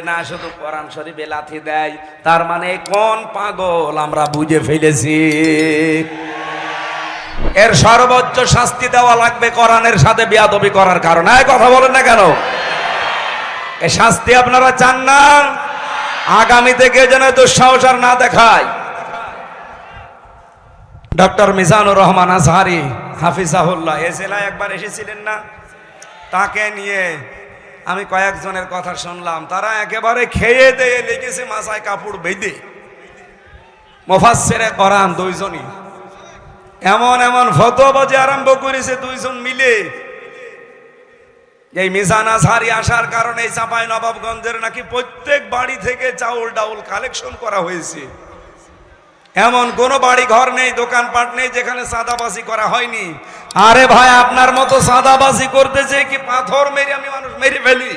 না শুধু কোরআন শরীফে লাথি দেয়, তার মানে কোন পাগল আমরা বুঝে ফেলেছি। এর সর্বোচ্চ শাস্তি দেওয়া লাগবে কোরআনের সাথে বেয়াদবি করার কারণে। কথা বলেন না কেন? এই শাস্তি আপনারা চান না? আগামী থেকে যেন দুঃসাহস আর না দেখায়। ডক্টর মিজানুর রহমান আজহারি হাফিজাহুল্লাহ এ জেলায় একবার এসেছিলেন না? তাকে নিয়ে আমি কয়েকজনের কথা শুনলাম, তারা একেবারে খেয়ে দিয়ে লেগেছে মাথায় কাপড় বেঁধে। মুফাসসিরে কোরআন দুইজনই এমন এমন ফতোয়াবাজি আরম্ভ করেছে দুইজন মিলে। এই মিজান আজহারি আসার কারণে চাঁপাই নবাবগঞ্জের নাকি প্রত্যেক বাড়ি থেকে চাউল ডাউল কালেকশন করা হয়েছে। এমন কোন বাড়ি ঘর নেই, দোকানপাট নেই যেখানে চাঁদাবাজি করা হয়নি। আরে ভাই, আপনার মতো চাঁদাবাজি করতেছে কি পাথর মেরে আমি মানুষ মেরে ফেলি?